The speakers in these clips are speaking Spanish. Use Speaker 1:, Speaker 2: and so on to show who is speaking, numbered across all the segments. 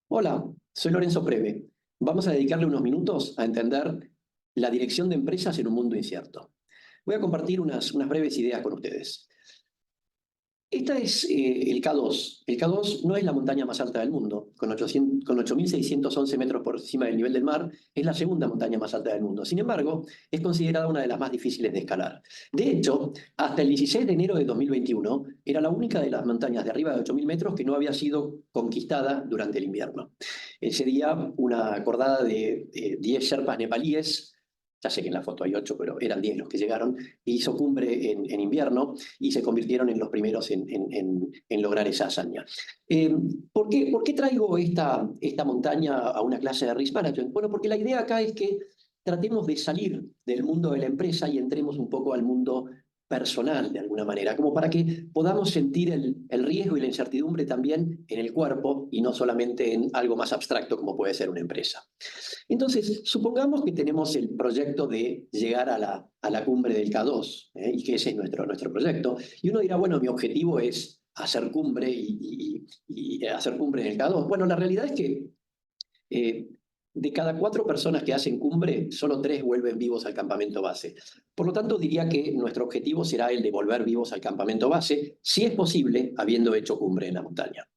Speaker 1: Hola, soy Lorenzo Preve. Vamos a dedicarle unos minutos a entender la dirección de empresas en un mundo incierto. Voy a compartir unas breves ideas con ustedes. Esta es el K2. El K2 no es la montaña más alta del mundo, con 8.611 metros por encima del nivel del mar, es la segunda montaña más alta del mundo. Sin embargo, es considerada una de las más difíciles de escalar. De hecho, hasta el 16 de enero de 2021, era la única de las montañas de arriba de 8.000 metros que no había sido conquistada durante el invierno. Ese día, una cordada de 10 sherpas nepalíes, ya sé que en la foto hay 8, pero eran 10 los que llegaron, hizo cumbre en invierno y se convirtieron en los primeros en lograr esa hazaña. Eh, por qué traigo esta montaña a una clase de Risk Management? Bueno, porque la idea acá es que tratemos de salir del mundo de la empresa y entremos un poco al mundo personal, de alguna manera, como para que podamos sentir el riesgo y la incertidumbre también en el cuerpo y no solamente en algo más abstracto como puede ser una empresa. Entonces, supongamos que tenemos el proyecto de llegar a la cumbre del K2, y que ese es nuestro proyecto. Y uno dirá, bueno, mi objetivo es hacer cumbre y hacer cumbre en el K2. Bueno, la realidad es que eh, de cada 4 personas que hacen cumbre, solo 3 vuelven vivos al campamento base. Por lo tanto, diría que nuestro objetivo será el de volver vivos al campamento base, si es posible, habiendo hecho cumbre en la montaña.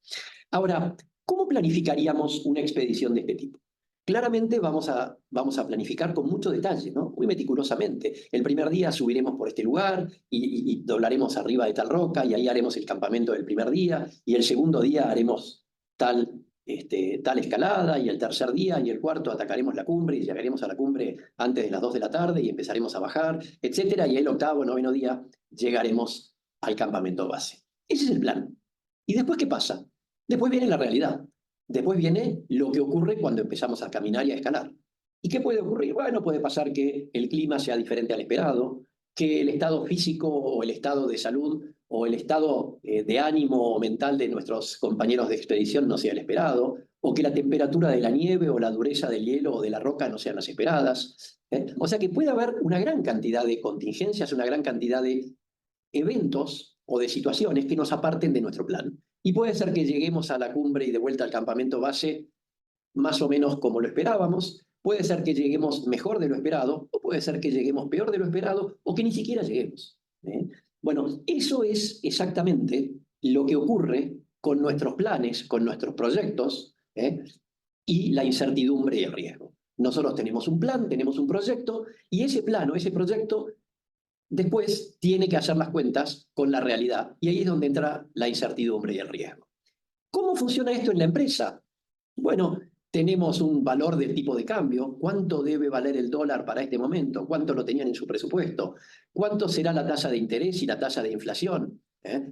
Speaker 1: Ahora, ¿cómo planificaríamos una expedición de este tipo? Claramente vamos a planificar con mucho detalle, ¿no? Muy meticulosamente. El primer día subiremos por este lugar y doblaremos arriba de tal roca y ahí haremos el campamento del primer día y el segundo día haremos tal escalada y el tercer día y el cuarto atacaremos la cumbre y llegaremos a la cumbre antes de las 2 de la tarde y empezaremos a bajar, etcétera. Y el octavo, noveno día llegaremos al campamento base. Ese es el plan. ¿Y después qué pasa? Después viene la realidad. Después viene lo que ocurre cuando empezamos a caminar y a escalar. ¿Y qué puede ocurrir? Bueno, puede pasar que el clima sea diferente al esperado, que el estado físico o el estado de salud o el estado de ánimo o mental de nuestros compañeros de expedición no sea el esperado, o que la temperatura de la nieve o la dureza del hielo o de la roca no sean las esperadas. O sea que puede haber una gran cantidad de contingencias, una gran cantidad de eventos o de situaciones que nos aparten de nuestro plan. Y puede ser que lleguemos a la cumbre y de vuelta al campamento base más o menos como lo esperábamos, puede ser que lleguemos mejor de lo esperado, o puede ser que lleguemos peor de lo esperado, o que ni siquiera lleguemos. Bueno, eso es exactamente lo que ocurre con nuestros planes, con nuestros proyectos, y la incertidumbre y el riesgo. Nosotros tenemos un plan, tenemos un proyecto, y ese plan o ese proyecto después tiene que hacer las cuentas con la realidad. Y ahí es donde entra la incertidumbre y el riesgo. ¿Cómo funciona esto en la empresa? Bueno, tenemos un valor del tipo de cambio. ¿Cuánto debe valer el dólar para este momento? ¿Cuánto lo tenían en su presupuesto? ¿Cuánto será la tasa de interés y la tasa de inflación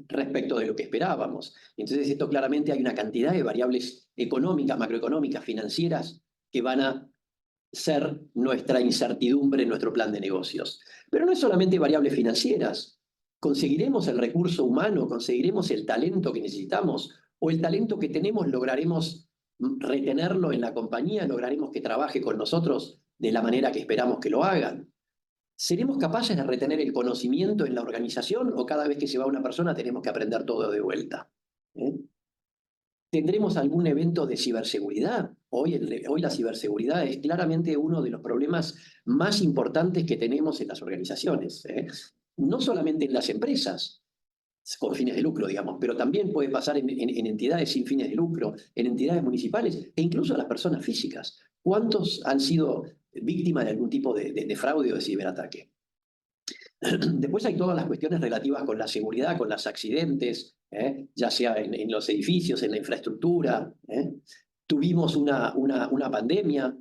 Speaker 1: respecto de lo que esperábamos? Entonces, esto claramente hay una cantidad de variables económicas, macroeconómicas, financieras que van a ser nuestra incertidumbre en nuestro plan de negocios. Pero no es solamente variables financieras. ¿Conseguiremos el recurso humano? ¿Conseguiremos el talento que necesitamos? ¿O el talento que tenemos lograremos retenerlo en la compañía? ¿Lograremos que trabaje con nosotros de la manera que esperamos que lo hagan? ¿Seremos capaces de retener el conocimiento en la organización o cada vez que se va una persona tenemos que aprender todo de vuelta? ¿Tendremos algún evento de ciberseguridad? Hoy la ciberseguridad es claramente uno de los problemas más importantes que tenemos en las organizaciones. No solamente en las empresas con fines de lucro, digamos, pero también puede pasar en entidades sin fines de lucro, en entidades municipales e incluso a las personas físicas. ¿Cuántos han sido víctimas de algún tipo de fraude o de ciberataque? Después hay todas las cuestiones relativas con la seguridad, con los accidentes, ya sea en los edificios, en la infraestructura. Tuvimos una pandemia.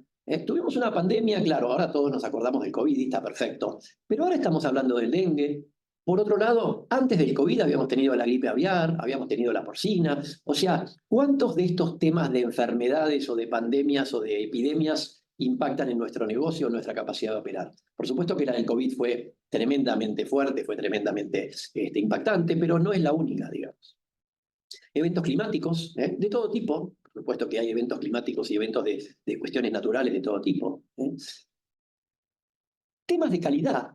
Speaker 1: Tuvimos una pandemia, claro, ahora todos nos acordamos del COVID y está perfecto. Pero ahora estamos hablando del dengue. Por otro lado, antes del COVID habíamos tenido la gripe aviar, habíamos tenido la porcina. O sea, ¿cuántos de estos temas de enfermedades o de pandemias o de epidemias impactan en nuestro negocio, en nuestra capacidad de operar? Por supuesto que la del COVID fue tremendamente fuerte, fue tremendamente impactante, pero no es la única, digamos. Eventos climáticos, de todo tipo, por supuesto que hay eventos climáticos y eventos de cuestiones naturales de todo tipo. Temas de calidad,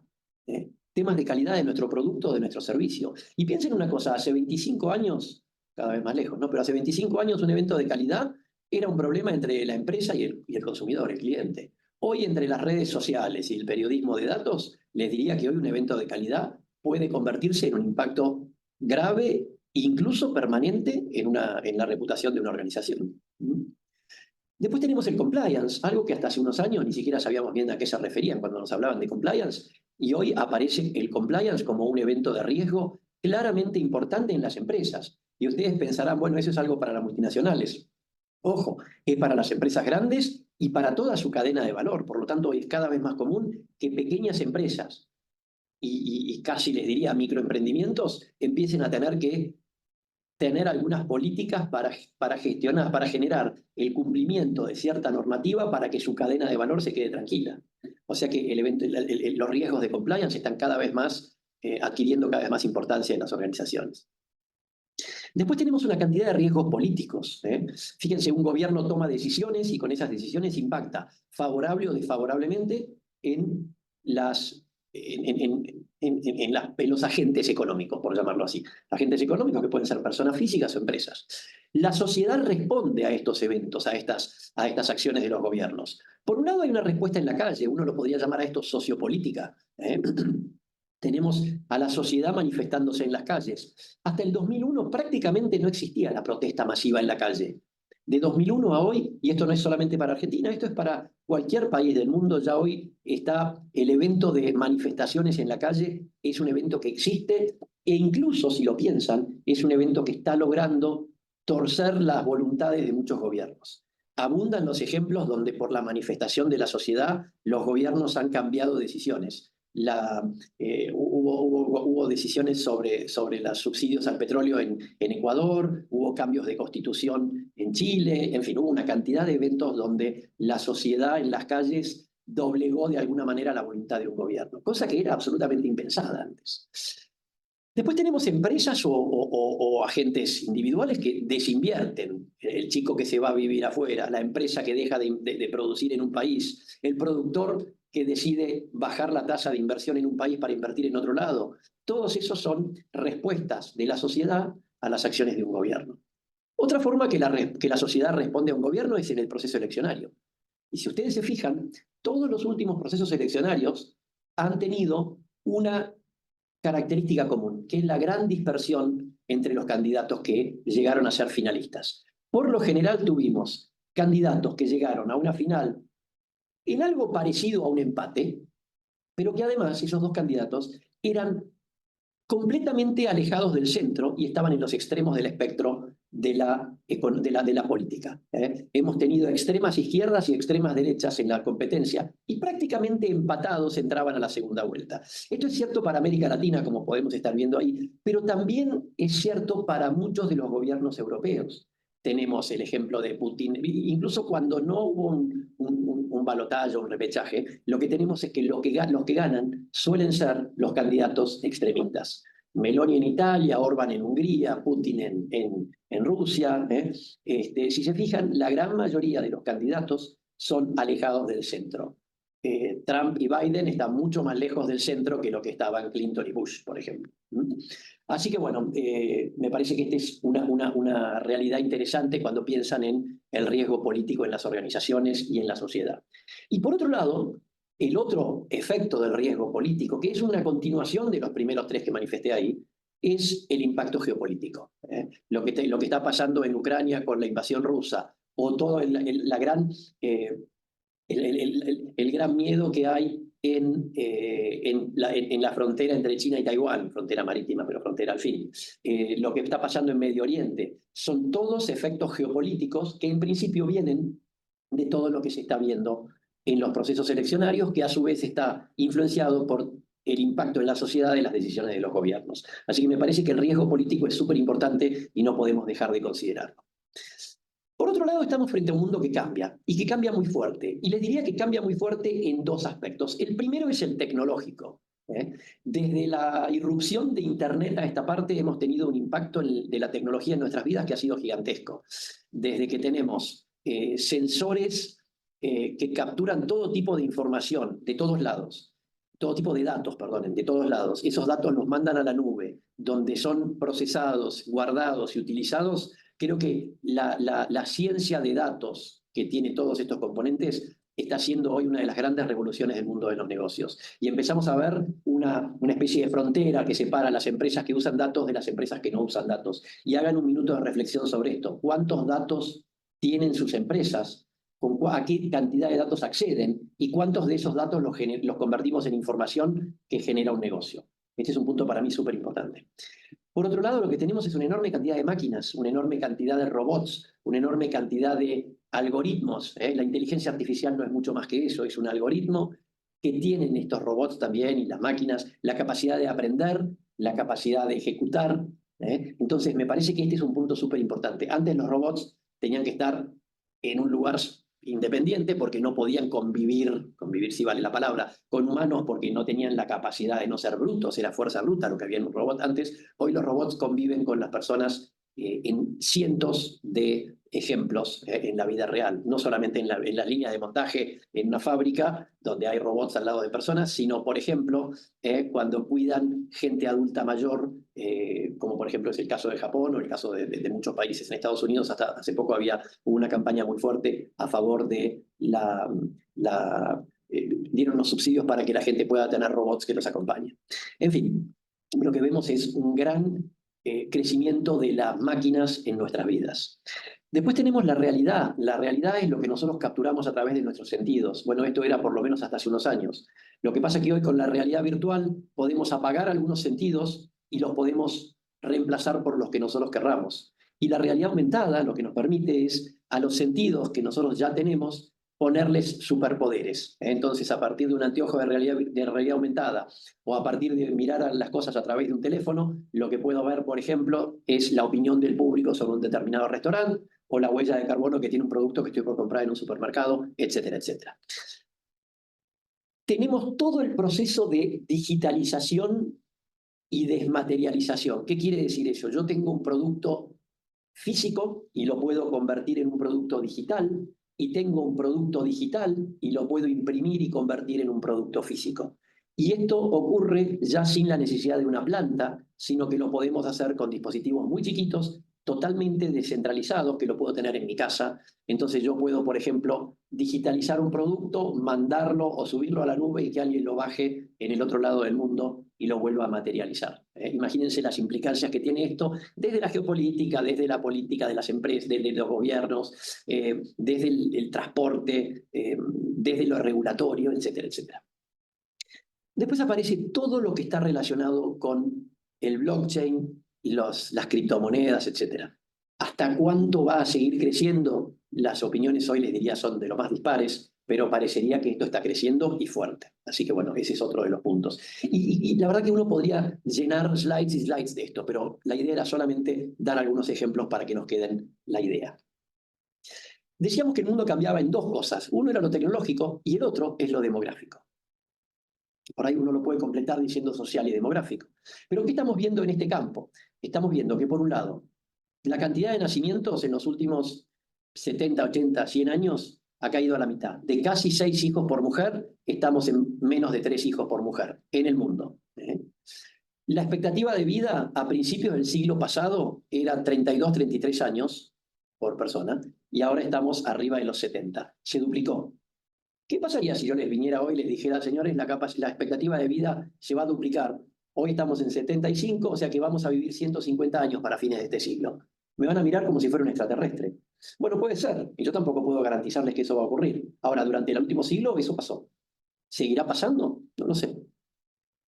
Speaker 1: temas de calidad de nuestro producto, de nuestro servicio. Y piensen una cosa, hace 25 años, cada vez más lejos, ¿no? Pero hace 25 años un evento de calidad era un problema entre la empresa y el consumidor, el cliente. Hoy, entre las redes sociales y el periodismo de datos, les diría que hoy un evento de calidad puede convertirse en un impacto grave, incluso permanente, en la reputación de una organización. Después tenemos el compliance, algo que hasta hace unos años ni siquiera sabíamos bien a qué se referían cuando nos hablaban de compliance, y hoy aparece el compliance como un evento de riesgo claramente importante en las empresas. Y ustedes pensarán, bueno, eso es algo para las multinacionales. Ojo, es para las empresas grandes y para toda su cadena de valor. Por lo tanto, es cada vez más común que pequeñas empresas y casi les diría microemprendimientos empiecen a tener que tener algunas políticas para gestionar, para generar el cumplimiento de cierta normativa para que su cadena de valor se quede tranquila. O sea que los riesgos de compliance están cada vez más adquiriendo cada vez más importancia en las organizaciones. Después tenemos una cantidad de riesgos políticos. Fíjense, un gobierno toma decisiones y con esas decisiones impacta favorable o desfavorablemente en los agentes económicos, por llamarlo así. Agentes económicos que pueden ser personas físicas o empresas. La sociedad responde a estos eventos, a estas acciones de los gobiernos. Por un lado hay una respuesta en la calle, uno lo podría llamar a esto sociopolítica. Tenemos a la sociedad manifestándose en las calles. Hasta el 2001 prácticamente no existía la protesta masiva en la calle. De 2001 a hoy, y esto no es solamente para Argentina, esto es para cualquier país del mundo, ya hoy está el evento de manifestaciones en la calle, es un evento que existe, e incluso, si lo piensan, es un evento que está logrando torcer las voluntades de muchos gobiernos. Abundan los ejemplos donde por la manifestación de la sociedad los gobiernos han cambiado decisiones. Hubo decisiones sobre los subsidios al petróleo en Ecuador, hubo cambios de constitución en Chile, en fin, hubo una cantidad de eventos donde la sociedad en las calles doblegó de alguna manera la voluntad de un gobierno, cosa que era absolutamente impensada antes. Después tenemos empresas o agentes individuales que desinvierten. El chico que se va a vivir afuera, la empresa que deja de producir en un país, el productor que decide bajar la tasa de inversión en un país para invertir en otro lado. Todos esos son respuestas de la sociedad a las acciones de un gobierno. Otra forma que la sociedad responde a un gobierno es en el proceso eleccionario. Y si ustedes se fijan, todos los últimos procesos eleccionarios han tenido una característica común, que es la gran dispersión entre los candidatos que llegaron a ser finalistas. Por lo general tuvimos candidatos que llegaron a una final en algo parecido a un empate, pero que además esos dos candidatos eran completamente alejados del centro y estaban en los extremos del espectro de la política. Hemos tenido extremas izquierdas y extremas derechas en la competencia y prácticamente empatados entraban a la segunda vuelta. Esto es cierto para América Latina, como podemos estar viendo ahí, pero también es cierto para muchos de los gobiernos europeos. Tenemos el ejemplo de Putin, incluso cuando no hubo un balotaje o un repechaje, lo que tenemos es que los que ganan suelen ser los candidatos extremistas. Meloni en Italia, Orbán en Hungría, Putin en Rusia. Si se fijan, la gran mayoría de los candidatos son alejados del centro. Trump y Biden están mucho más lejos del centro que lo que estaban Clinton y Bush, por ejemplo. Así que bueno, me parece que esta es una realidad interesante cuando piensan en el riesgo político en las organizaciones y en la sociedad. Y por otro lado, el otro efecto del riesgo político, que es una continuación de los primeros tres que manifesté ahí, es el impacto geopolítico. Lo que está pasando en Ucrania con la invasión rusa, o todo el gran miedo que hay en la frontera entre China y Taiwán, frontera marítima, pero frontera al fin. Lo que está pasando en Medio Oriente, son todos efectos geopolíticos que en principio vienen de todo lo que se está viendo en los procesos eleccionarios, que a su vez está influenciado por el impacto en la sociedad de las decisiones de los gobiernos. Así que me parece que el riesgo político es súper importante y no podemos dejar de considerarlo. Por otro lado, estamos frente a un mundo que cambia, y que cambia muy fuerte. Y les diría que cambia muy fuerte en dos aspectos. El primero es el tecnológico. Desde la irrupción de Internet a esta parte hemos tenido un impacto de la tecnología en nuestras vidas que ha sido gigantesco. Desde que tenemos sensores que capturan todo tipo de información de todos lados, todo tipo de datos, perdonen, de todos lados. Esos datos los mandan a la nube, donde son procesados, guardados y utilizados creo que la ciencia de datos que tiene todos estos componentes está siendo hoy una de las grandes revoluciones del mundo de los negocios. Y empezamos a ver una especie de frontera que separa las empresas que usan datos de las empresas que no usan datos. Y hagan un minuto de reflexión sobre esto. ¿Cuántos datos tienen sus empresas? ¿A qué cantidad de datos acceden? ¿Y cuántos de esos datos los convertimos en información que genera un negocio? Este es un punto para mí súper importante. Por otro lado, lo que tenemos es una enorme cantidad de máquinas, una enorme cantidad de robots, una enorme cantidad de algoritmos. La inteligencia artificial no es mucho más que eso, es un algoritmo que tienen estos robots también y las máquinas, la capacidad de aprender, la capacidad de ejecutar. Entonces, me parece que este es un punto súper importante. Antes los robots tenían que estar en un lugar independiente porque no podían convivir si vale la palabra, con humanos porque no tenían la capacidad de no ser brutos, era fuerza bruta lo que había en un robot antes. Hoy los robots conviven con las personas en cientos de ejemplos en la vida real, no solamente en las líneas de montaje en una fábrica donde hay robots al lado de personas, sino, por ejemplo, cuando cuidan gente adulta mayor, como por ejemplo es el caso de Japón o el caso de muchos países. En Estados Unidos hasta hace poco hubo una campaña muy fuerte a favor de dieron los subsidios para que la gente pueda tener robots que los acompañen. En fin, lo que vemos es un gran crecimiento de las máquinas en nuestras vidas. Después tenemos la realidad. La realidad es lo que nosotros capturamos a través de nuestros sentidos. Bueno, esto era por lo menos hasta hace unos años. Lo que pasa es que hoy con la realidad virtual podemos apagar algunos sentidos y los podemos reemplazar por los que nosotros querramos. Y la realidad aumentada lo que nos permite es a los sentidos que nosotros ya tenemos ponerles superpoderes. Entonces, a partir de un anteojo de realidad aumentada o a partir de mirar las cosas a través de un teléfono, lo que puedo ver, por ejemplo, es la opinión del público sobre un determinado restaurante o la huella de carbono que tiene un producto que estoy por comprar en un supermercado, etcétera, etcétera. Tenemos todo el proceso de digitalización y desmaterialización. ¿Qué quiere decir eso? Yo tengo un producto físico y lo puedo convertir en un producto digital, y tengo un producto digital y lo puedo imprimir y convertir en un producto físico. Y esto ocurre ya sin la necesidad de una planta, sino que lo podemos hacer con dispositivos muy chiquitos, totalmente descentralizados, que lo puedo tener en mi casa. Entonces yo puedo, por ejemplo, digitalizar un producto, mandarlo o subirlo a la nube y que alguien lo baje en el otro lado del mundo y lo vuelva a materializar. Imagínense las implicancias que tiene esto desde la geopolítica, desde la política de las empresas, desde los gobiernos, desde el transporte, desde lo regulatorio, etcétera, etcétera. Después aparece todo lo que está relacionado con el blockchain, las criptomonedas, etcétera. ¿Hasta cuánto va a seguir creciendo? Las opiniones hoy les diría son de lo más dispares, pero parecería que esto está creciendo y fuerte. Así que bueno, ese es otro de los puntos. Y la verdad que uno podría llenar slides y slides de esto, pero la idea era solamente dar algunos ejemplos para que nos queden la idea. Decíamos que el mundo cambiaba en dos cosas. Uno era lo tecnológico y el otro es lo demográfico. Por ahí uno lo puede completar diciendo social y demográfico. Pero ¿qué estamos viendo en este campo? Estamos viendo que, por un lado, la cantidad de nacimientos en los últimos 70, 80, 100 años ha caído a la mitad. De casi 6 hijos por mujer, estamos en menos de 3 hijos por mujer en el mundo. La expectativa de vida a principios del siglo pasado era 32, 33 años por persona, y ahora estamos arriba de los 70. Se duplicó. ¿Qué pasaría si yo les viniera hoy y les dijera, señores, la expectativa de vida se va a duplicar? Hoy estamos en 75, o sea que vamos a vivir 150 años para fines de este siglo. Me van a mirar como si fuera un extraterrestre. Bueno, puede ser, y yo tampoco puedo garantizarles que eso va a ocurrir. Ahora, durante el último siglo eso pasó. ¿Seguirá pasando? No lo sé.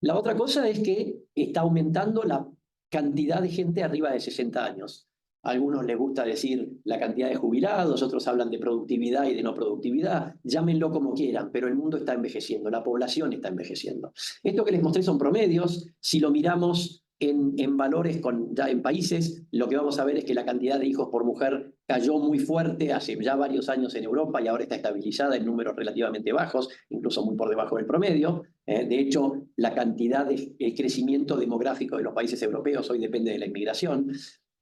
Speaker 1: La otra cosa es que está aumentando la cantidad de gente arriba de 60 años. A algunos les gusta decir la cantidad de jubilados, otros hablan de productividad y de no productividad, llámenlo como quieran, pero el mundo está envejeciendo, la población está envejeciendo. Esto que les mostré son promedios. Si lo miramos en valores ya en países, lo que vamos a ver es que la cantidad de hijos por mujer cayó muy fuerte hace ya varios años en Europa y ahora está estabilizada en números relativamente bajos, incluso muy por debajo del promedio. De hecho, el crecimiento demográfico de los países europeos hoy depende de la inmigración.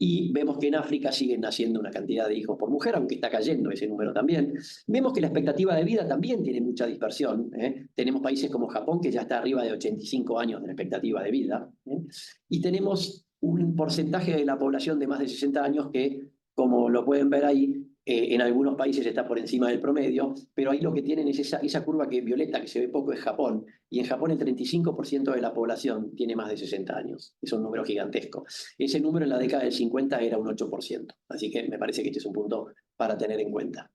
Speaker 1: Y vemos que en África siguen naciendo una cantidad de hijos por mujer, aunque está cayendo ese número también. Vemos que la expectativa de vida también tiene mucha dispersión. Tenemos países como Japón, que ya está arriba de 85 años de la expectativa de vida. Y tenemos un porcentaje de la población de más de 60 años que como lo pueden ver ahí, en algunos países está por encima del promedio, pero ahí lo que tienen es esa curva que violeta, que se ve poco, es Japón. Y en Japón el 35% de la población tiene más de 60 años. Es un número gigantesco. Ese número en la década del 50 era un 8%. Así que me parece que este es un punto para tener en cuenta.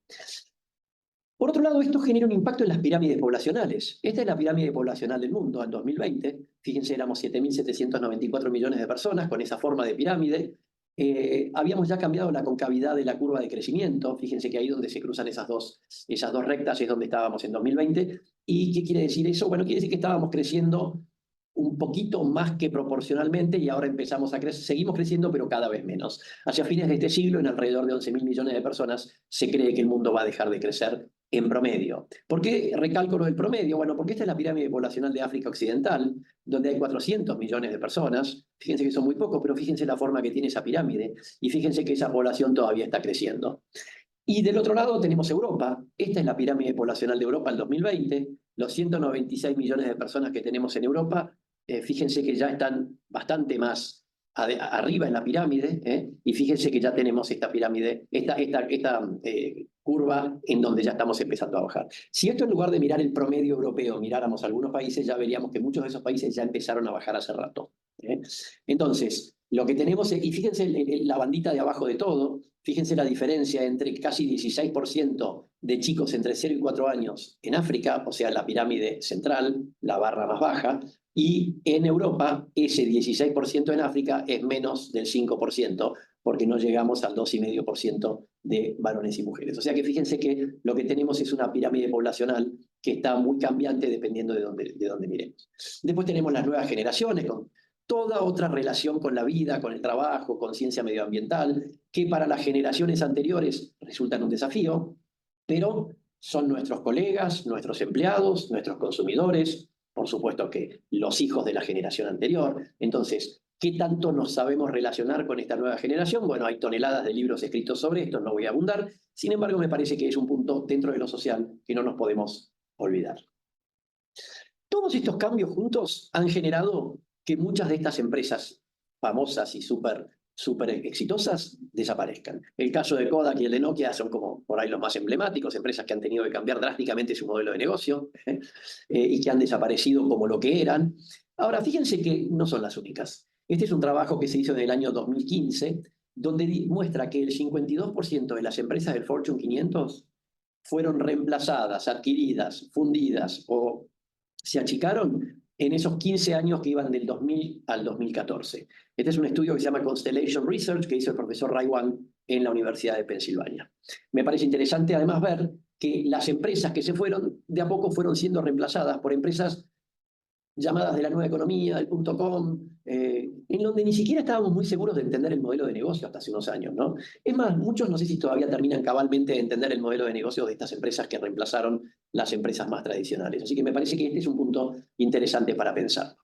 Speaker 1: Por otro lado, esto genera un impacto en las pirámides poblacionales. Esta es la pirámide poblacional del mundo en 2020. Fíjense, éramos 7.794 millones de personas con esa forma de pirámide. Habíamos ya cambiado la concavidad de la curva de crecimiento. Fíjense que ahí donde se cruzan esas dos rectas es donde estábamos en 2020. ¿Y qué quiere decir eso? Bueno, quiere decir que estábamos creciendo un poquito más que proporcionalmente y ahora empezamos a crecer, seguimos creciendo pero cada vez menos. Hacia fines de este siglo, en alrededor de 11.000 millones de personas, se cree que el mundo va a dejar de crecer en promedio. ¿Por qué recalco lo del promedio? Bueno, porque esta es la pirámide poblacional de África Occidental, donde hay 400 millones de personas. Fíjense que son muy pocos, pero fíjense la forma que tiene esa pirámide y fíjense que esa población todavía está creciendo. Y del otro lado tenemos Europa. Esta es la pirámide poblacional de Europa en 2020. Los 196 millones de personas que tenemos en Europa, fíjense que ya están bastante más arriba en la pirámide, y fíjense que ya tenemos esta pirámide, esta curva en donde ya estamos empezando a bajar. Si esto en lugar de mirar el promedio europeo, miráramos algunos países, ya veríamos que muchos de esos países ya empezaron a bajar hace rato. Entonces, lo que tenemos es, y fíjense la bandita de abajo de todo, fíjense la diferencia entre casi 16% de chicos entre 0 y 4 años en África, o sea, la pirámide central, la barra más baja, y en Europa ese 16% en África es menos del 5%, porque no llegamos al 2,5% de varones y mujeres. O sea que fíjense que lo que tenemos es una pirámide poblacional que está muy cambiante dependiendo de dónde miremos. Después tenemos las nuevas generaciones, con toda otra relación con la vida, con el trabajo, con ciencia medioambiental, que para las generaciones anteriores resultan un desafío, pero son nuestros colegas, nuestros empleados, nuestros consumidores, por supuesto que los hijos de la generación anterior. Entonces, ¿qué tanto nos sabemos relacionar con esta nueva generación? Bueno, hay toneladas de libros escritos sobre esto, no voy a abundar. Sin embargo, me parece que es un punto dentro de lo social que no nos podemos olvidar. Todos estos cambios juntos han generado que muchas de estas empresas famosas y súper exitosas desaparezcan. El caso de Kodak y el de Nokia son como por ahí los más emblemáticos, empresas que han tenido que cambiar drásticamente su modelo de negocio y que han desaparecido como lo que eran. Ahora, fíjense que no son las únicas. Este es un trabajo que se hizo en el año 2015, donde muestra que el 52% de las empresas del Fortune 500 fueron reemplazadas, adquiridas, fundidas o se achicaron en esos 15 años que iban del 2000 al 2014. Este es un estudio que se llama Constellation Research, que hizo el profesor Ray Wang en la Universidad de Pensilvania. Me parece interesante además ver que las empresas que se fueron, de a poco fueron siendo reemplazadas por empresas llamadas de la nueva economía, del .com, en donde ni siquiera estábamos muy seguros de entender el modelo de negocio hasta hace unos años, ¿no? Es más, muchos no sé si todavía terminan cabalmente de entender el modelo de negocio de estas empresas que reemplazaron las empresas más tradicionales. Así que me parece que este es un punto interesante para pensar.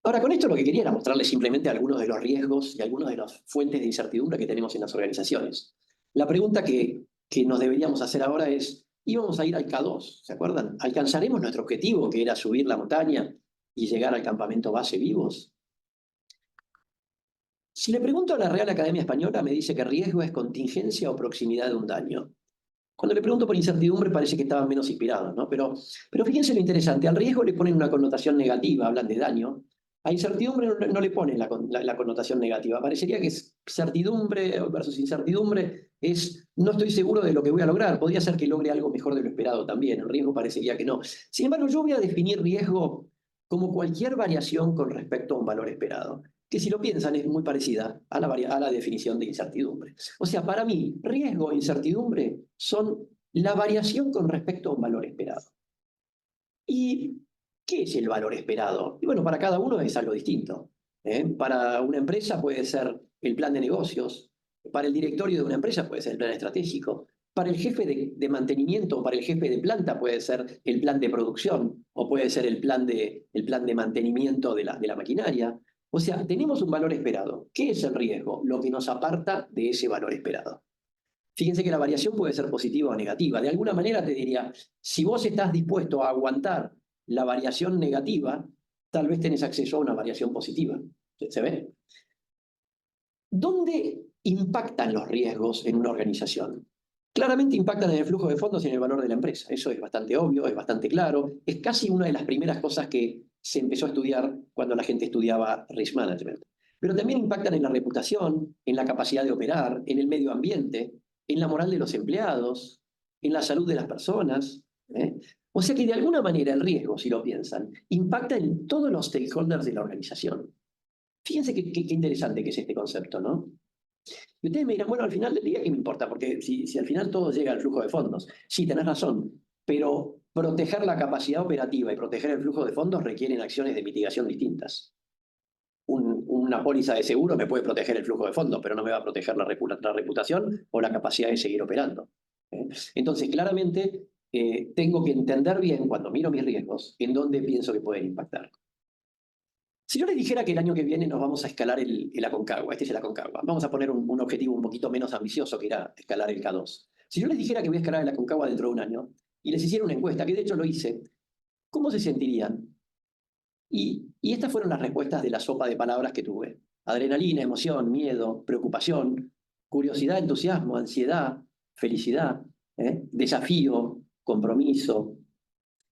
Speaker 1: Ahora, con esto lo que quería era mostrarles simplemente algunos de los riesgos y algunas de las fuentes de incertidumbre que tenemos en las organizaciones. La pregunta que nos deberíamos hacer ahora es, íbamos a ir al K2, ¿se acuerdan? ¿Alcanzaremos nuestro objetivo, que era subir la montaña y llegar al campamento base vivos? Si le pregunto a la Real Academia Española, me dice que riesgo es contingencia o proximidad de un daño. Cuando le pregunto por incertidumbre parece que estaban menos inspirados, ¿no? Pero fíjense lo interesante, al riesgo le ponen una connotación negativa, hablan de daño. A incertidumbre no le ponen la connotación negativa. Parecería que es certidumbre versus incertidumbre es no estoy seguro de lo que voy a lograr. Podría ser que logre algo mejor de lo esperado también. El riesgo parecería que no. Sin embargo, yo voy a definir riesgo como cualquier variación con respecto a un valor esperado, que si lo piensan es muy parecida a la definición de incertidumbre. O sea, para mí, riesgo e incertidumbre son la variación con respecto a un valor esperado. ¿Y qué es el valor esperado? Y bueno, para cada uno es algo distinto. Para una empresa puede ser el plan de negocios, para el directorio de una empresa puede ser el plan estratégico, para el jefe de mantenimiento o para el jefe de planta puede ser el plan de producción o puede ser el plan de mantenimiento de la maquinaria. O sea, tenemos un valor esperado. ¿Qué es el riesgo? Lo que nos aparta de ese valor esperado. Fíjense que la variación puede ser positiva o negativa. De alguna manera te diría, si vos estás dispuesto a aguantar la variación negativa, tal vez tenés acceso a una variación positiva. ¿Se ve? ¿Dónde impactan los riesgos en una organización? Claramente impactan en el flujo de fondos y en el valor de la empresa. Eso es bastante obvio, es bastante claro. Es casi una de las primeras cosas que se empezó a estudiar cuando la gente estudiaba risk management. Pero también impactan en la reputación, en la capacidad de operar, en el medio ambiente, en la moral de los empleados, en la salud de las personas. O sea que de alguna manera el riesgo, si lo piensan, impacta en todos los stakeholders de la organización. Fíjense qué interesante que es este concepto, ¿no? Y ustedes me dirán, bueno, al final del día, ¿qué me importa? Porque si al final todo llega al flujo de fondos. Sí, tenés razón, pero proteger la capacidad operativa y proteger el flujo de fondos requieren acciones de mitigación distintas. Una póliza de seguro me puede proteger el flujo de fondos, pero no me va a proteger la reputación o la capacidad de seguir operando. Entonces, claramente, tengo que entender bien, cuando miro mis riesgos, en dónde pienso que pueden impactar. Si yo les dijera que el año que viene nos vamos a escalar el Aconcagua, este es el Aconcagua, vamos a poner un objetivo un poquito menos ambicioso que era escalar el K2. Si yo les dijera que voy a escalar el Aconcagua dentro de un año, y les hiciera una encuesta, que de hecho lo hice, ¿cómo se sentirían? Y estas fueron las respuestas de la sopa de palabras que tuve. Adrenalina, emoción, miedo, preocupación, curiosidad, entusiasmo, ansiedad, felicidad, desafío, compromiso,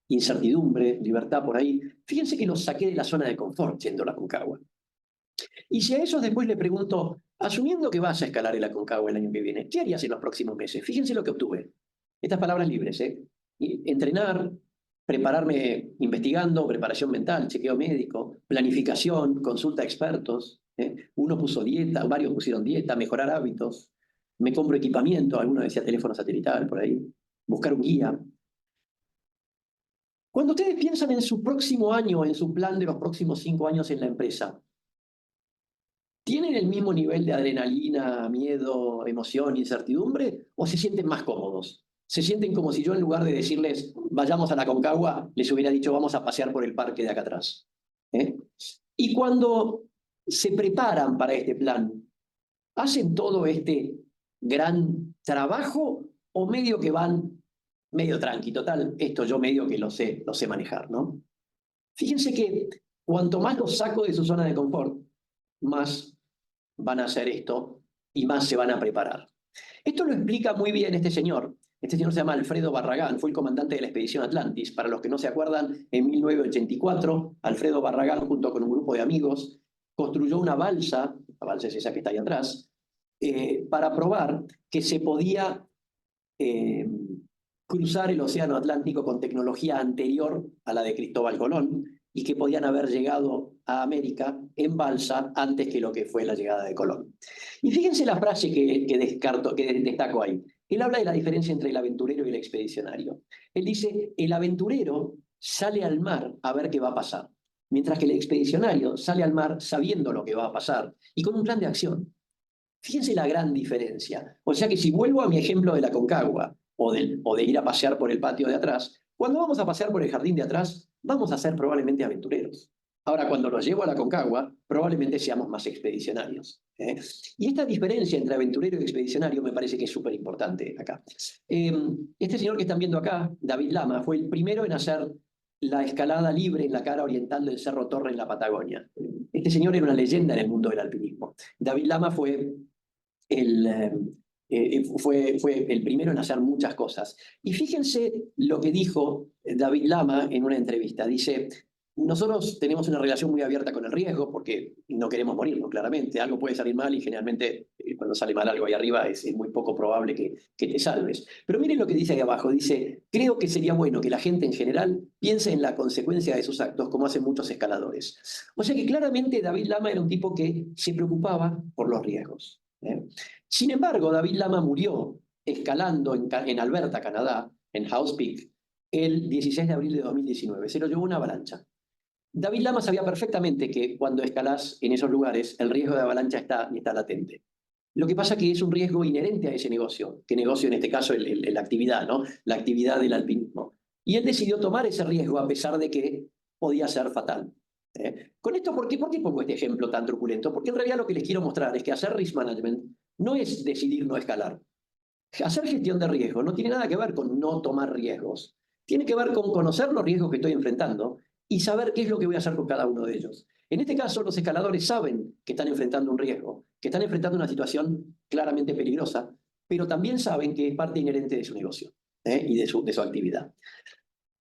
Speaker 1: incertidumbre, libertad por ahí. Fíjense que los saqué de la zona de confort yendo a la Aconcagua. Y si a esos después le pregunto, asumiendo que vas a escalar el Aconcagua el año que viene, ¿qué harías en los próximos meses? Fíjense lo que obtuve. Estas palabras libres, entrenar, prepararme investigando, preparación mental, chequeo médico, planificación, consulta a expertos. Uno puso dieta, varios pusieron dieta, mejorar hábitos, me compro equipamiento, alguno decía teléfono satelital por ahí, buscar un guía. Cuando ustedes piensan en su próximo año, en su plan de los próximos 5 años en la empresa, ¿tienen el mismo nivel de adrenalina, miedo, emoción, incertidumbre? ¿O se sienten más cómodos? ¿Se sienten como si yo en lugar de decirles vayamos a la Aconcagua, les hubiera dicho vamos a pasear por el parque de acá atrás? Y cuando se preparan para este plan, ¿hacen todo este gran trabajo o medio que van medio tranqui? Total, esto yo medio que lo sé manejar, ¿no? Fíjense que cuanto más los saco de su zona de confort, más van a hacer esto y más se van a preparar. Esto lo explica muy bien este señor. Este señor se llama Alfredo Barragán, fue el comandante de la expedición Atlantis. Para los que no se acuerdan, en 1984, Alfredo Barragán, junto con un grupo de amigos, construyó una balsa, la balsa es esa que está ahí atrás, para probar que se podía cruzar el océano Atlántico con tecnología anterior a la de Cristóbal Colón y que podían haber llegado a América en balsa antes que lo que fue la llegada de Colón. Y fíjense la frase que destaco ahí. Él habla de la diferencia entre el aventurero y el expedicionario. Él dice, el aventurero sale al mar a ver qué va a pasar, mientras que el expedicionario sale al mar sabiendo lo que va a pasar y con un plan de acción. Fíjense la gran diferencia. O sea que si vuelvo a mi ejemplo de la Concagua o de ir a pasear por el patio de atrás, cuando vamos a pasear por el jardín de atrás, vamos a ser probablemente aventureros. Ahora, cuando los llevo a la Concagua, probablemente seamos más expedicionarios. Y esta diferencia entre aventurero y expedicionario me parece que es súper importante acá. Este señor que están viendo acá, David Lama, fue el primero en hacer la escalada libre en la cara oriental del Cerro Torre en la Patagonia. Este señor era una leyenda en el mundo del alpinismo. David Lama fue fue el primero en hacer muchas cosas. Y fíjense lo que dijo David Lama en una entrevista. Dice, nosotros tenemos una relación muy abierta con el riesgo porque no queremos morirnos, claramente. Algo puede salir mal y generalmente cuando sale mal algo ahí arriba es muy poco probable que te salves. Pero miren lo que dice ahí abajo. Dice, creo que sería bueno que la gente en general piense en la consecuencia de sus actos como hacen muchos escaladores. O sea que claramente David Lama era un tipo que se preocupaba por los riesgos. Sin embargo, David Lama murió escalando en Alberta, Canadá, en House Peak, el 16 de abril de 2019. Se lo llevó una avalancha. David Lama sabía perfectamente que cuando escalás en esos lugares, el riesgo de avalancha está latente. Lo que pasa es que es un riesgo inherente a ese negocio, que negocio en este caso la actividad, ¿no? La actividad del alpinismo. Y él decidió tomar ese riesgo a pesar de que podía ser fatal. Con esto, ¿por qué pongo este ejemplo tan truculento? Porque en realidad lo que les quiero mostrar es que hacer risk management no es decidir no escalar. Hacer gestión de riesgo no tiene nada que ver con no tomar riesgos. Tiene que ver con conocer los riesgos que estoy enfrentando y saber qué es lo que voy a hacer con cada uno de ellos. En este caso, los escaladores saben que están enfrentando un riesgo que están enfrentando una situación claramente peligrosa, pero también saben que es parte inherente de su negocio y de su actividad.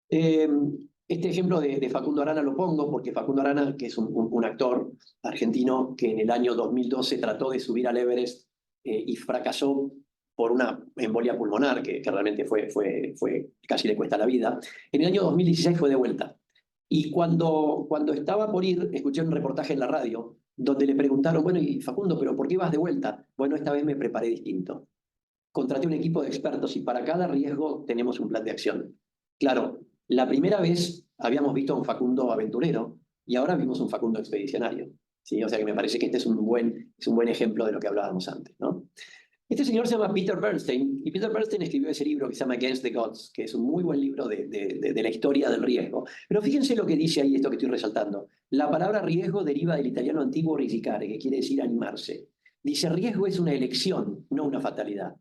Speaker 1: Este ejemplo de Facundo Arana lo pongo porque Facundo Arana, que es un actor argentino que en el año 2012 trató de subir al Everest y fracasó por una embolia pulmonar que realmente casi le cuesta la vida. En el año 2016 fue de vuelta. Y cuando estaba por ir, escuché un reportaje en la radio donde le preguntaron, bueno, y Facundo, ¿pero por qué vas de vuelta? Bueno, esta vez me preparé distinto. Contraté un equipo de expertos y para cada riesgo tenemos un plan de acción. Claro, la primera vez habíamos visto a un Facundo aventurero y ahora vimos un Facundo expedicionario. ¿Sí? O sea que me parece que este es un buen ejemplo de lo que hablábamos antes, ¿no? Este señor se llama Peter Bernstein, y Peter Bernstein escribió ese libro que se llama Against the Gods, que es un muy buen libro de la historia del riesgo. Pero fíjense lo que dice ahí, esto que estoy resaltando. La palabra riesgo deriva del italiano antiguo risicare, que quiere decir animarse. Dice, riesgo es una elección, no una fatalidad.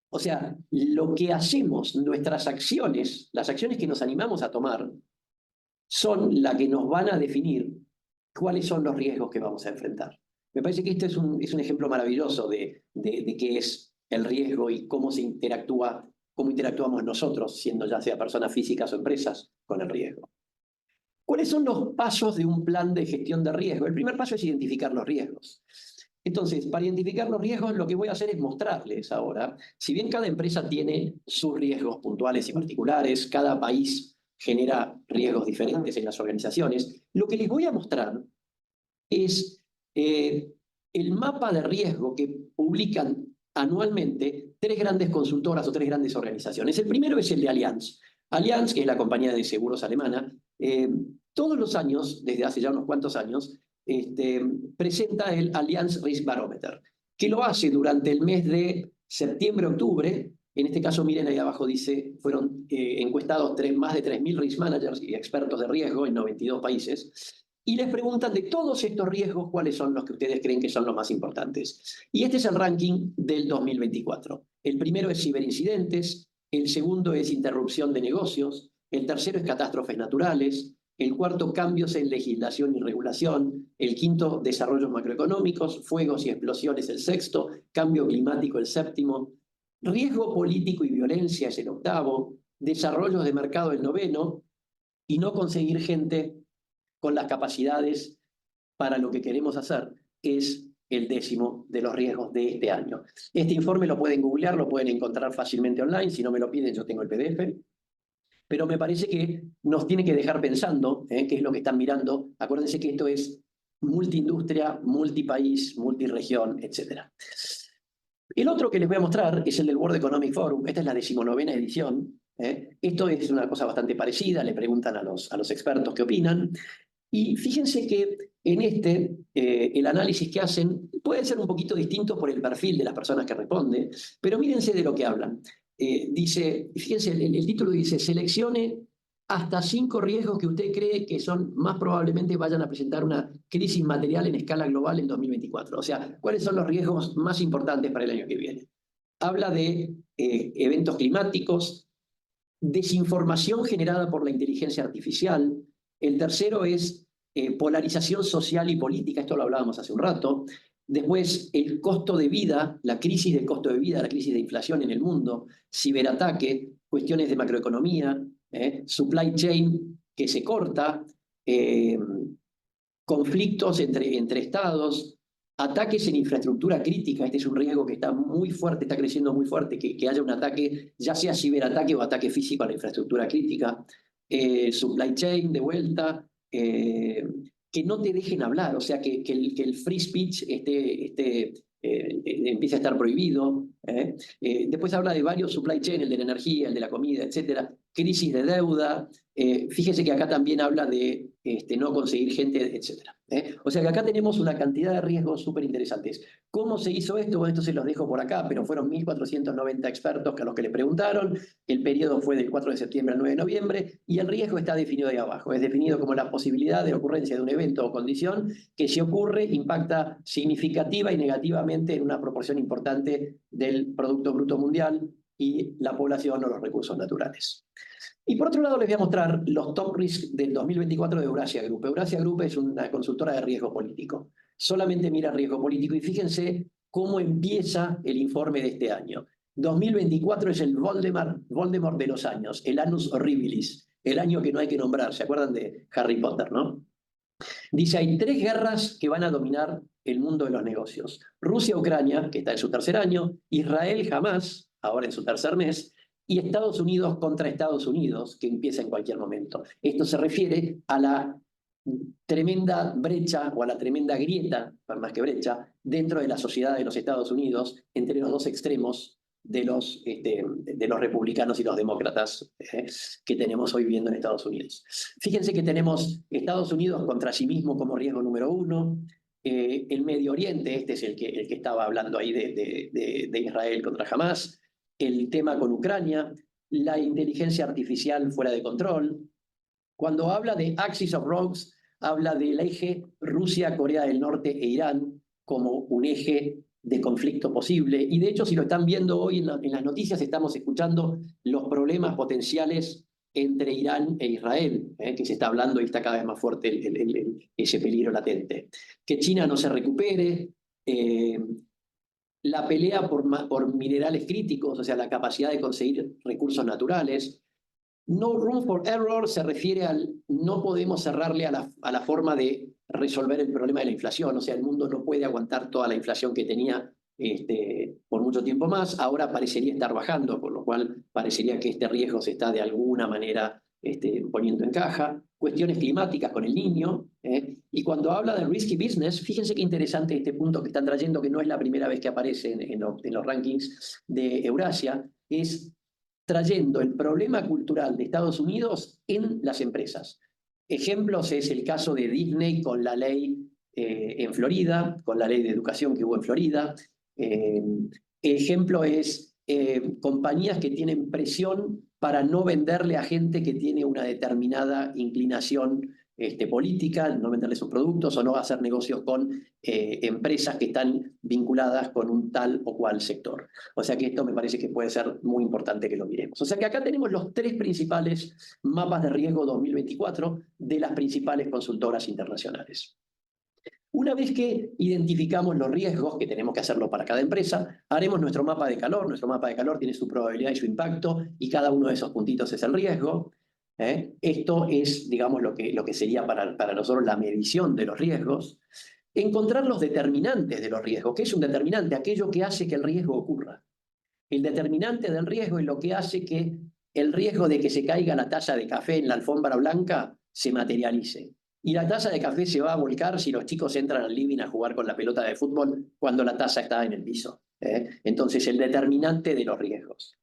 Speaker 1: O sea, lo que hacemos, nuestras acciones, las acciones que nos animamos a tomar, son las que nos van a definir cuáles son los riesgos que vamos a enfrentar. Me parece que este es un ejemplo maravilloso de qué es el riesgo y cómo cómo interactuamos nosotros, siendo ya sea personas físicas o empresas, con el riesgo. ¿Cuáles son los pasos de un plan de gestión de riesgo? El primer paso es identificar los riesgos. Entonces, para identificar los riesgos, lo que voy a hacer es mostrarles ahora, si bien cada empresa tiene sus riesgos puntuales y particulares, cada país genera riesgos diferentes en las organizaciones, lo que les voy a mostrar es el mapa de riesgo que publican anualmente tres grandes consultoras o tres grandes organizaciones. El primero es el de Allianz. Allianz, que es la compañía de seguros alemana, todos los años, desde hace ya unos cuantos años, presenta el Allianz Risk Barometer, que lo hace durante el mes de septiembre-octubre. En este caso, miren ahí abajo dice, fueron encuestados más de 3.000 risk managers y expertos de riesgo en 92 países, y les preguntan de todos estos riesgos cuáles son los que ustedes creen que son los más importantes. Y este es el ranking del 2024. El primero es ciberincidentes, el segundo es interrupción de negocios, el tercero es catástrofes naturales, el cuarto cambios en legislación y regulación, el quinto desarrollos macroeconómicos, fuegos y explosiones el sexto, cambio climático el séptimo, riesgo político y violencia es el octavo, desarrollos de mercado el noveno, y no conseguir gente con las capacidades para lo que queremos hacer, es el décimo de los riesgos de este año. Este informe lo pueden googlear, lo pueden encontrar fácilmente online, si no me lo piden yo tengo el PDF, pero me parece que nos tiene que dejar pensando qué es lo que están mirando. Acuérdense que esto es multiindustria, multipaís, multiregión, etc. El otro que les voy a mostrar es el del World Economic Forum. Esta es la 19ª edición. Esto es una cosa bastante parecida, le preguntan a los expertos qué opinan. Y fíjense que en el análisis que hacen puede ser un poquito distinto por el perfil de las personas que responden, pero mírense de lo que hablan. Fíjense, el título dice, seleccione hasta 5 riesgos que usted cree que más probablemente vayan a presentar una crisis material en escala global en 2024. O sea, ¿cuáles son los riesgos más importantes para el año que viene? Habla de eventos climáticos, desinformación generada por la inteligencia artificial. El tercero es polarización social y política, esto lo hablábamos hace un rato. Después, el costo de vida, la crisis del costo de vida, la crisis de inflación en el mundo, ciberataque, cuestiones de macroeconomía, supply chain que se corta, conflictos entre estados, ataques en infraestructura crítica. Este es un riesgo que está muy fuerte, está creciendo muy fuerte, que haya un ataque, ya sea ciberataque o ataque físico a la infraestructura crítica, supply chain de vuelta, que no te dejen hablar, o sea, que el free speech empiece a estar prohibido. Después habla de varios supply chain, el de la energía, el de la comida, etcétera, crisis de deuda. Fíjese que acá también habla de no conseguir gente, etcétera. O sea que acá tenemos una cantidad de riesgos súper interesantes. ¿Cómo se hizo esto? Bueno, esto se los dejo por acá, pero fueron 1.490 expertos a los que le preguntaron. El periodo fue del 4 de septiembre al 9 de noviembre y el riesgo está definido ahí abajo. Es definido como la posibilidad de ocurrencia de un evento o condición que, si ocurre, impacta significativa y negativamente en una proporción importante del Producto Bruto Mundial y la población o los recursos naturales. Y por otro lado les voy a mostrar los top risk del 2024 de Eurasia Group. Eurasia Group es una consultora de riesgo político. solamente mira riesgo político y fíjense cómo empieza el informe de este año. 2024 es el Voldemort de los años, el Annus Horribilis, el año que no hay que nombrar. ¿Se acuerdan de Harry Potter, no? Dice, hay 3 guerras que van a dominar el mundo de los negocios. Rusia-Ucrania, que está en su tercer año, Israel-Hamás, ahora en su tercer mes, y Estados Unidos contra Estados Unidos, que empieza en cualquier momento. Esto se refiere a la tremenda brecha o a la tremenda grieta, más que brecha, dentro de la sociedad de los Estados Unidos, entre los dos extremos de los republicanos y los demócratas que tenemos hoy viviendo en Estados Unidos. Fíjense que tenemos Estados Unidos contra sí mismo como riesgo número 1, el Medio Oriente, este es el que estaba hablando ahí de Israel contra Hamás, el tema con Ucrania, la inteligencia artificial fuera de control. Cuando habla de Axis of Rogues, habla del eje Rusia, Corea del Norte e Irán como un eje de conflicto posible. Y de hecho, si lo están viendo hoy en las noticias, estamos escuchando los problemas potenciales entre Irán e Israel, que se está hablando y está cada vez más fuerte ese peligro latente. Que China no se recupere, la pelea por minerales críticos, o sea, la capacidad de conseguir recursos naturales. No room for error se refiere al no podemos cerrarle a la forma de resolver el problema de la inflación. O sea, el mundo no puede aguantar toda la inflación que tenía por mucho tiempo más. Ahora parecería estar bajando, por lo cual parecería que este riesgo se está de alguna manera poniendo en caja. Cuestiones climáticas con el Niño. Y cuando habla de risky business, fíjense qué interesante este punto que están trayendo, que no es la primera vez que aparece en los rankings de Eurasia, es trayendo el problema cultural de Estados Unidos en las empresas. Ejemplos es el caso de Disney con la ley en Florida, con la ley de educación que hubo en Florida. Ejemplo es compañías que tienen presión para no venderle a gente que tiene una determinada inclinación política, no venderle sus productos o no hacer negocios con empresas que están vinculadas con un tal o cual sector. O sea que esto me parece que puede ser muy importante que lo miremos. O sea que acá tenemos los 3 principales mapas de riesgo 2024 de las principales consultoras internacionales. Una vez que identificamos los riesgos, que tenemos que hacerlo para cada empresa, haremos nuestro mapa de calor. Nuestro mapa de calor tiene su probabilidad y su impacto, y cada uno de esos puntitos es el riesgo. Esto es, digamos, lo que sería para nosotros la medición de los riesgos. Encontrar los determinantes de los riesgos. ¿Qué es un determinante? Aquello que hace que el riesgo ocurra. El determinante del riesgo es lo que hace que el riesgo de que se caiga la taza de café en la alfombra blanca se materialice. Y la taza de café se va a volcar si los chicos entran al living a jugar con la pelota de fútbol cuando la taza está en el piso. Entonces, el determinante de los riesgos.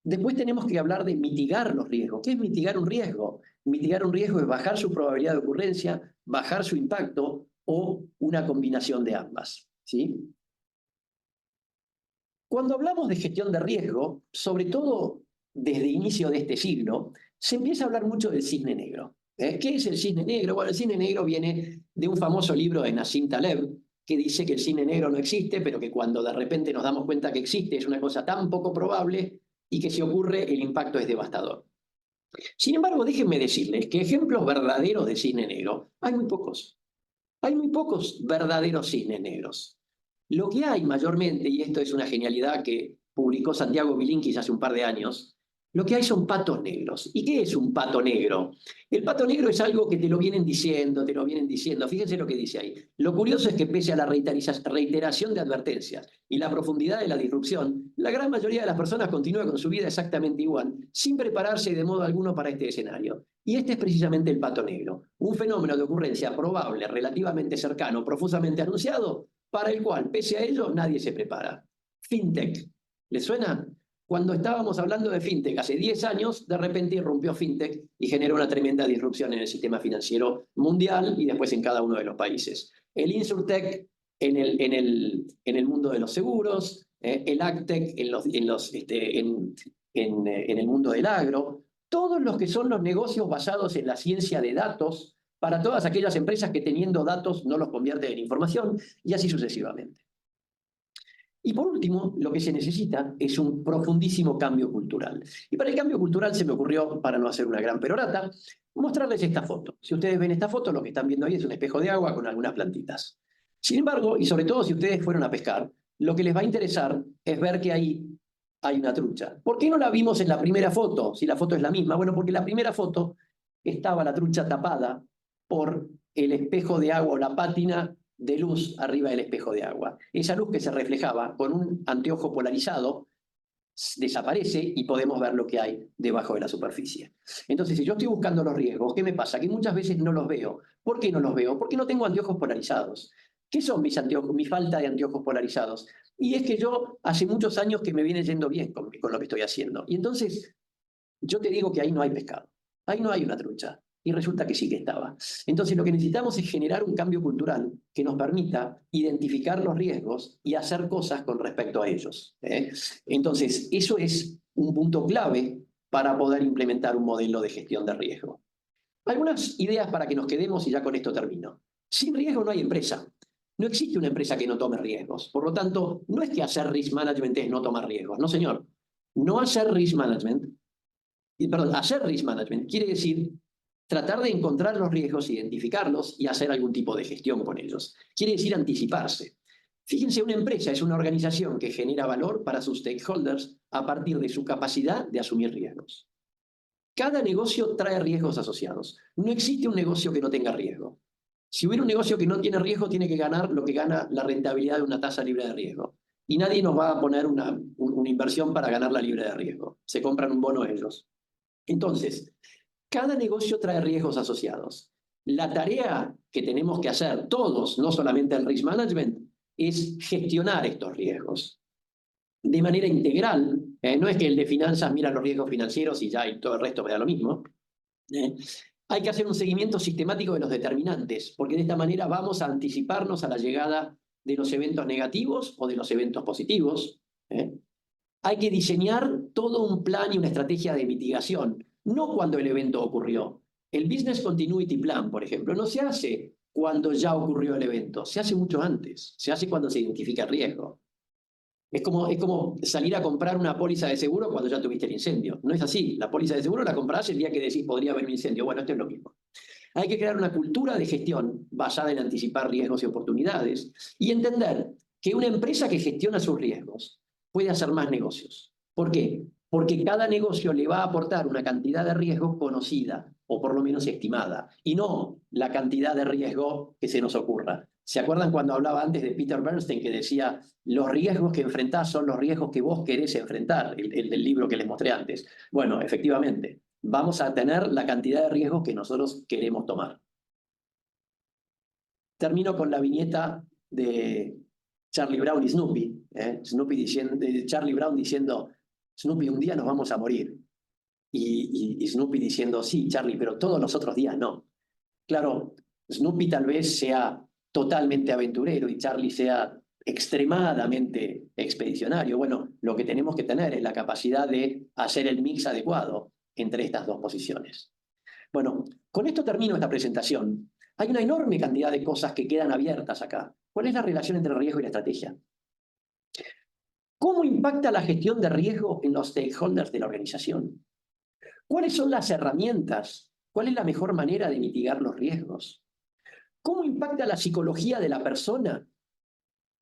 Speaker 1: Después tenemos que hablar de mitigar los riesgos. ¿Qué es mitigar un riesgo? Mitigar un riesgo es bajar su probabilidad de ocurrencia, bajar su impacto o una combinación de ambas. ¿Sí? Cuando hablamos de gestión de riesgo, sobre todo desde inicio de este siglo, se empieza a hablar mucho del cisne negro. ¿Qué es el cisne negro? Bueno, el cisne negro viene de un famoso libro de Nassim Taleb, que dice que el cisne negro no existe, pero que cuando de repente nos damos cuenta que existe es una cosa tan poco probable y que si ocurre el impacto es devastador. Sin embargo, déjenme decirles que ejemplos verdaderos de cisne negro hay muy pocos. Hay muy pocos verdaderos cisnes negros. Lo que hay mayormente, y esto es una genialidad que publicó Santiago Bilinkis hace un par de años, lo que hay son patos negros. ¿Y qué es un pato negro? El pato negro es algo que te lo vienen diciendo, te lo vienen diciendo. Fíjense lo que dice ahí. Lo curioso es que pese a la reiteración de advertencias y la profundidad de la disrupción, la gran mayoría de las personas continúa con su vida exactamente igual, sin prepararse de modo alguno para este escenario. Y este es precisamente el pato negro, un fenómeno de ocurrencia probable, relativamente cercano, profusamente anunciado, para el cual, pese a ello, nadie se prepara. FinTech. ¿Les suena? Cuando estábamos hablando de FinTech hace 10 años, de repente irrumpió FinTech y generó una tremenda disrupción en el sistema financiero mundial y después en cada uno de los países. El InsurTech en el mundo de los seguros, el AgTech en el mundo del agro, todos los que son los negocios basados en la ciencia de datos para todas aquellas empresas que teniendo datos no los convierten en información y así sucesivamente. Y por último, lo que se necesita es un profundísimo cambio cultural. Y para el cambio cultural se me ocurrió, para no hacer una gran perorata, mostrarles esta foto. Si ustedes ven esta foto, lo que están viendo ahí es un espejo de agua con algunas plantitas. Sin embargo, y sobre todo si ustedes fueron a pescar, lo que les va a interesar es ver que ahí hay una trucha. ¿Por qué no la vimos en la primera foto, si la foto es la misma? Bueno, porque en la primera foto estaba la trucha tapada por el espejo de agua o la pátina de luz arriba del espejo de agua. Esa luz que se reflejaba con un anteojo polarizado desaparece y podemos ver lo que hay debajo de la superficie. Entonces, si yo estoy buscando los riesgos, ¿qué me pasa? Que muchas veces no los veo. ¿Por qué no los veo? Porque no tengo anteojos polarizados. ¿Qué son mis anteojos, mi falta de anteojos polarizados? Y es que yo hace muchos años que me viene yendo bien con lo que estoy haciendo. Y entonces, yo te digo que ahí no hay pescado. Ahí no hay una trucha. Y resulta que sí que estaba. Entonces lo que necesitamos es generar un cambio cultural que nos permita identificar los riesgos y hacer cosas con respecto a ellos. Entonces eso es un punto clave para poder implementar un modelo de gestión de riesgo. Algunas ideas para que nos quedemos y ya con esto termino. Sin riesgo no hay empresa. No existe una empresa que no tome riesgos. Por lo tanto, no es que hacer risk management es no tomar riesgos. No, señor. No hacer risk management, hacer risk management quiere decir tratar de encontrar los riesgos, identificarlos y hacer algún tipo de gestión con ellos. Quiere decir anticiparse. Fíjense, una empresa es una organización que genera valor para sus stakeholders a partir de su capacidad de asumir riesgos. Cada negocio trae riesgos asociados. No existe un negocio que no tenga riesgo. Si hubiera un negocio que no tiene riesgo, tiene que ganar lo que gana la rentabilidad de una tasa libre de riesgo. Y nadie nos va a poner una inversión para ganar la libre de riesgo. Se compran un bono ellos. Entonces, cada negocio trae riesgos asociados. La tarea que tenemos que hacer todos, no solamente el risk management, es gestionar estos riesgos de manera integral. No es que el de finanzas mira los riesgos financieros y ya y todo el resto me da lo mismo. Hay que hacer un seguimiento sistemático de los determinantes, porque de esta manera vamos a anticiparnos a la llegada de los eventos negativos o de los eventos positivos. Hay que diseñar todo un plan y una estrategia de mitigación, no cuando el evento ocurrió. El Business Continuity Plan, por ejemplo, no se hace cuando ya ocurrió el evento, se hace mucho antes, se hace cuando se identifica el riesgo. Es como salir a comprar una póliza de seguro cuando ya tuviste el incendio. No es así, la póliza de seguro la comprás el día que decís podría haber un incendio. Bueno, esto es lo mismo. Hay que crear una cultura de gestión basada en anticipar riesgos y oportunidades y entender que una empresa que gestiona sus riesgos puede hacer más negocios. ¿Por qué? Porque cada negocio le va a aportar una cantidad de riesgo conocida, o por lo menos estimada, y no la cantidad de riesgo que se nos ocurra. ¿Se acuerdan cuando hablaba antes de Peter Bernstein que decía los riesgos que enfrentás son los riesgos que vos querés enfrentar, el del libro que les mostré antes? Bueno, efectivamente, vamos a tener la cantidad de riesgos que nosotros queremos tomar. Termino con la viñeta de Charlie Brown y Snoopy. Charlie Brown diciendo, Snoopy, un día nos vamos a morir. Y Snoopy diciendo, sí, Charlie, pero todos los otros días no. Claro, Snoopy tal vez sea totalmente aventurero y Charlie sea extremadamente expedicionario. Bueno, lo que tenemos que tener es la capacidad de hacer el mix adecuado entre estas dos posiciones. Bueno, con esto termino esta presentación. Hay una enorme cantidad de cosas que quedan abiertas acá. ¿Cuál es la relación entre el riesgo y la estrategia? ¿Cómo impacta la gestión de riesgo en los stakeholders de la organización? ¿Cuáles son las herramientas? ¿Cuál es la mejor manera de mitigar los riesgos? ¿Cómo impacta la psicología de la persona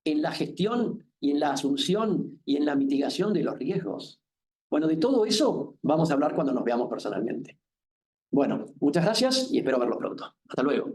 Speaker 1: en la gestión y en la asunción y en la mitigación de los riesgos? Bueno, de todo eso vamos a hablar cuando nos veamos personalmente. Bueno, muchas gracias y espero verlos pronto. Hasta luego.